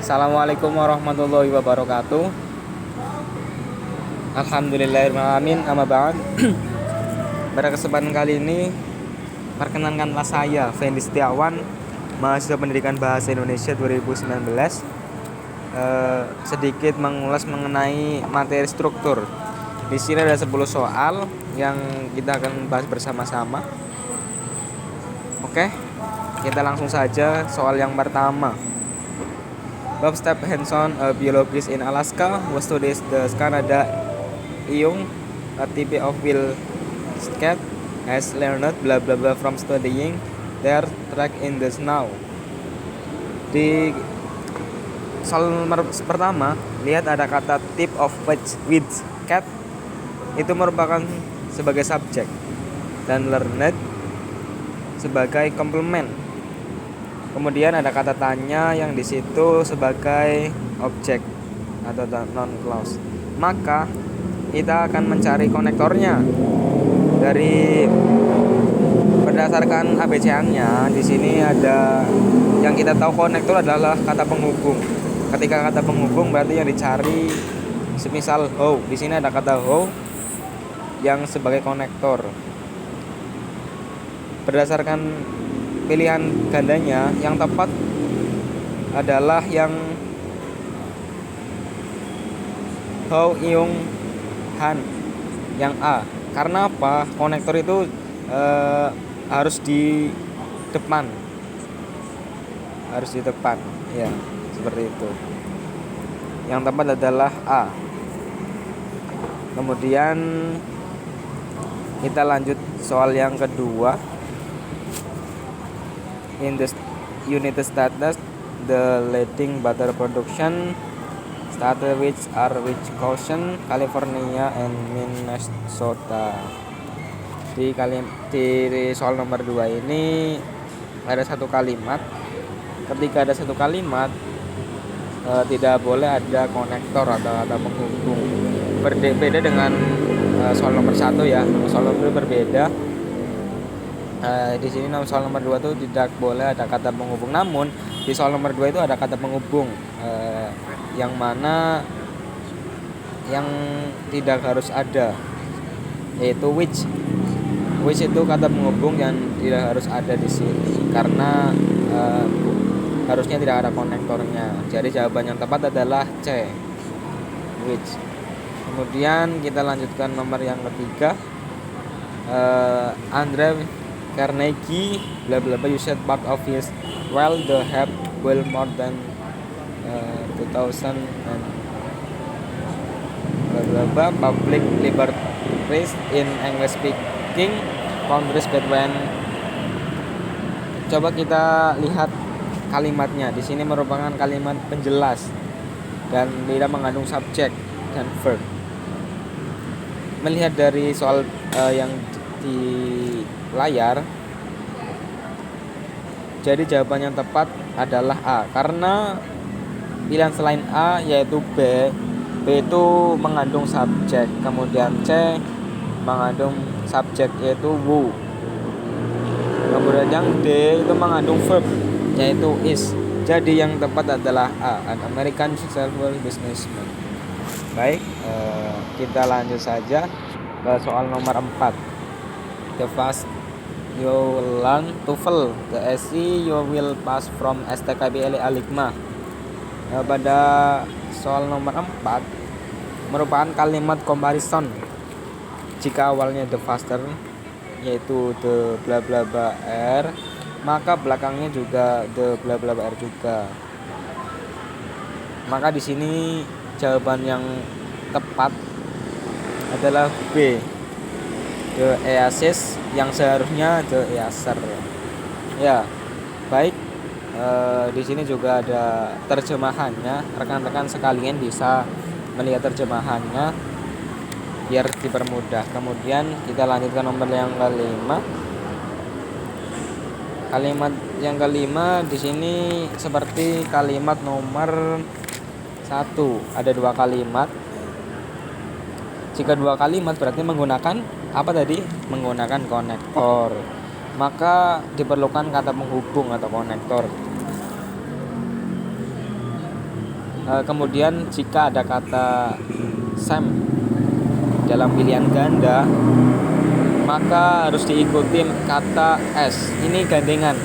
Assalamualaikum warahmatullahi wabarakatuh. Alhamdulillahirrahmanirrahim. Amma ba'd. Pada kesempatan kali ini, perkenankanlah saya Fendi Setiawan, mahasiswa Pendidikan Bahasa Indonesia 2019, sedikit mengulas mengenai materi struktur. Di sini ada 10 soal yang kita akan bahas bersama-sama. Oke, kita langsung saja soal yang pertama. Bob Stephenson, a biologist in Alaska, who studies the Canada Ewing, a type of wild cat, has learned blah blah blah from studying their track in the snow. Di soal pertama, lihat ada kata tip of which cat itu merupakan sebagai subjek dan learned sebagai komplement. Kemudian ada kata tanya yang di situ sebagai objek atau non clause. Maka kita akan mencari konektornya dari berdasarkan ABC-nya. Di sini ada yang kita tahu konektor adalah kata penghubung. Ketika kata penghubung berarti yang dicari semisal how. Di sini ada kata how yang sebagai konektor. Berdasarkan pilihan gandanya yang tepat adalah yang Ho Iung Han yang A. Karena apa? Konektor itu harus di depan. Harus di depan. Ya, seperti itu. Yang tepat adalah A. Kemudian kita lanjut soal yang kedua. In the United States, the leading butter production started which Wisconsin, California, and Minnesota. Di soal nomor 2 ini ada satu kalimat. Ketika ada satu kalimat, tidak boleh ada konektor atau ada penghubung. Berbeda dengan soal nomor 1 ya. Soal nomor 2 berbeda. Di sini soal nomor 2 itu tidak boleh ada kata penghubung. Namun di soal nomor 2 itu ada kata penghubung, yang mana yang tidak harus ada, yaitu which itu kata penghubung yang tidak harus ada di sini karena harusnya tidak ada konektornya. Jadi jawaban yang tepat adalah C, which. Kemudian kita lanjutkan nomor yang ketiga. Andre Carnegie bla bla bla used part of his wealth to help well more than 2000 and bla bla bla public libraries in English speaking countries between. Coba kita lihat kalimatnya. Di sini merupakan kalimat penjelas dan tidak mengandung subjek dan verb. Melihat dari soal yang di layar, jadi jawaban yang tepat adalah A karena pilihan selain A yaitu B itu mengandung subjek, kemudian C mengandung subjek yaitu who, kemudian yang D itu mengandung verb yaitu is. Jadi yang tepat adalah A, an American successful businessman. Baik, kita lanjut saja ke soal nomor 4. The fast you learn TOEFL, the SE you will pass from STKBLE Aligma. Pada soal nomor 4 merupakan kalimat comparison. Jika awalnya the faster yaitu the bla bla bla r, maka belakangnya juga the bla bla bla r juga. Maka di sini jawaban yang tepat adalah B, the eases, yang seharusnya the easer. Ya, baik. Di sini juga ada terjemahannya. Rekan-rekan sekalian bisa melihat terjemahannya biar dipermudah. Kemudian kita lanjutkan nomor yang kelima. Kalimat yang kelima di sini seperti kalimat nomor 1. Ada 2 kalimat. Jika 2 kalimat berarti menggunakan apa tadi? Menggunakan konektor. Maka diperlukan kata penghubung atau konektor. Kemudian jika ada kata Sam dalam pilihan ganda, maka harus diikuti kata S. Ini gandengan.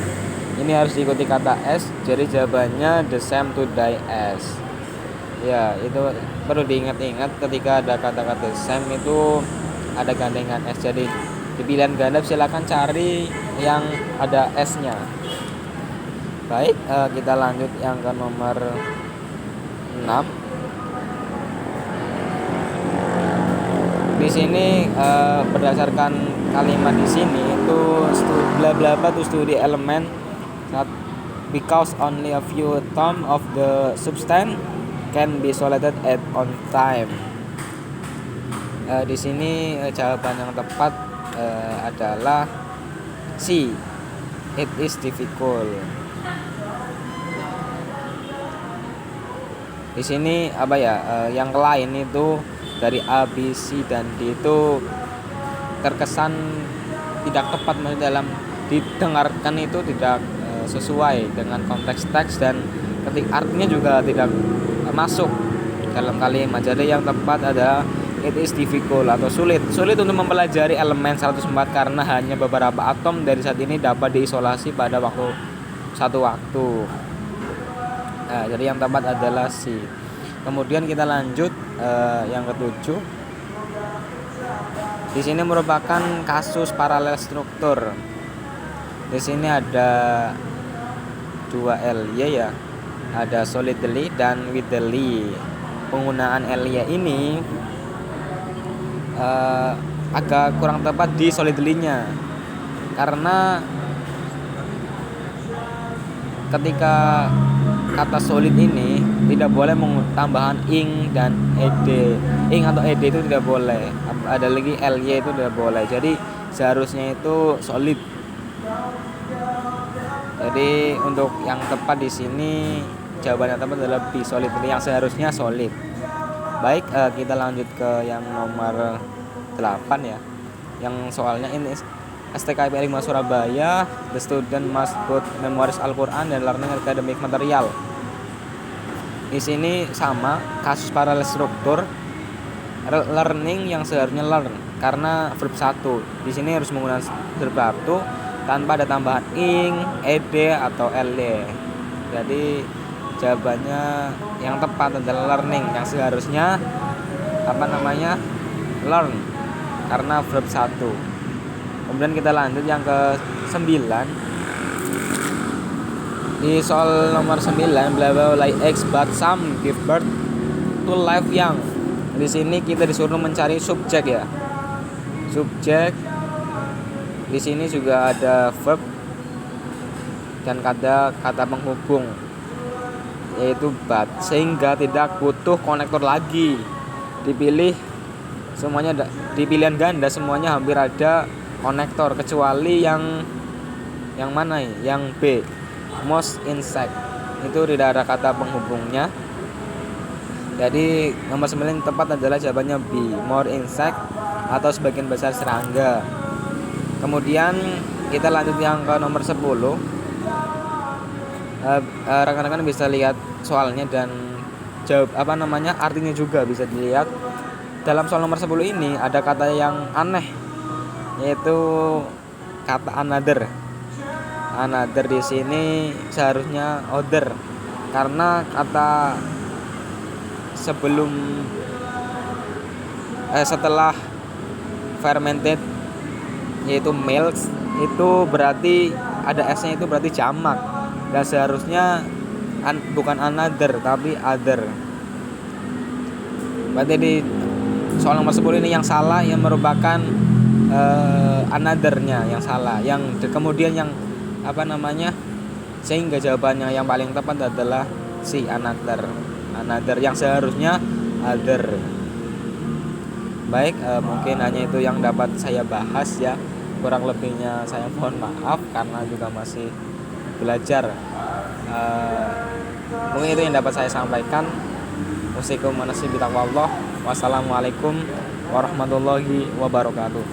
Ini harus diikuti kata S. Jadi jawabannya the same to die as. Ya, itu perlu diingat-ingat ketika ada kata-kata same itu ada gandengan S. Jadi di pilihan ganda silakan cari yang ada S-nya. Baik, kita lanjut yang ke nomor 6. Di sini berdasarkan kalimat di sini itu bla bla bla to studi element not because only a few atoms of the substance can be isolated at on time. Di sini jawaban yang tepat adalah C. It is difficult. Di sini apa ya? Yang lain itu dari A, B, C dan D itu terkesan tidak tepat dalam didengarkan itu tidak sesuai dengan konteks teks dan artinya juga tidak masuk dalam kalimat. Jadi yang tepat adalah it is difficult atau sulit untuk mempelajari elemen 104 karena hanya beberapa atom dari zat ini dapat diisolasi pada satu waktu. Nah, jadi yang tepat adalah C. Kemudian kita lanjut yang ketujuh. Di sini merupakan kasus paralel struktur. Di sini ada 2 LY ya. Ada solidly dan withly. Penggunaan LY ini agak kurang tepat di solidly-nya. Karena ketika kata solid ini tidak boleh tambahan ing dan ed. Ing atau ed itu tidak boleh. Ada lagi ly itu tidak boleh. Jadi seharusnya itu solid. Jadi untuk yang tepat di sini jawaban yang tepat adalah B, solid. Yang seharusnya solid. Baik, kita lanjut ke yang nomor 8 ya. Yang soalnya ini STKIP 5 Surabaya, the student must both memorize Al-Quran dan learning academic material. Di sini sama kasus paralel struktur, learning yang seharusnya learn karena verb 1. Di sini harus menggunakan verb 1 tanpa ada tambahan ing, ed atau ly. Jadi jawabannya yang tepat adalah learning yang seharusnya learn karena verb 1. Kemudian kita lanjut yang ke 9. Di soal nomor 9, bla bla like X but some give birth to life young. Di sini kita disuruh mencari subjek ya. Subjek. Di sini juga ada verb dan kata penghubung yaitu but, sehingga tidak butuh konektor lagi. Dipilih semuanya di pilihan ganda semuanya hampir ada konektor kecuali yang mana ya? Yang B, most insect itu tidak ada kata penghubungnya. Jadi nomor 9 tepat adalah jawabannya B, more insect atau sebagian besar serangga. Kemudian kita lanjut yang ke nomor 10. Rekan-rekan bisa lihat soalnya dan jawab artinya juga bisa dilihat. Dalam soal nomor 10 ini ada kata yang aneh, yaitu kata another. Another di sini seharusnya other karena kata setelah fermented yaitu milk itu berarti ada s-nya itu berarti jamak dan seharusnya bukan another tapi other. Berarti di soal nomor 10 ini yang salah yang merupakan another-nya yang salah, yang kemudian yang sehingga jawabannya yang paling tepat adalah si another yang seharusnya other. Baik, mungkin hanya itu yang dapat saya bahas ya, kurang lebihnya saya mohon maaf karena juga masih belajar. Mungkin itu yang dapat saya sampaikan. Wassalamualaikum warahmatullahi wabarakatuh.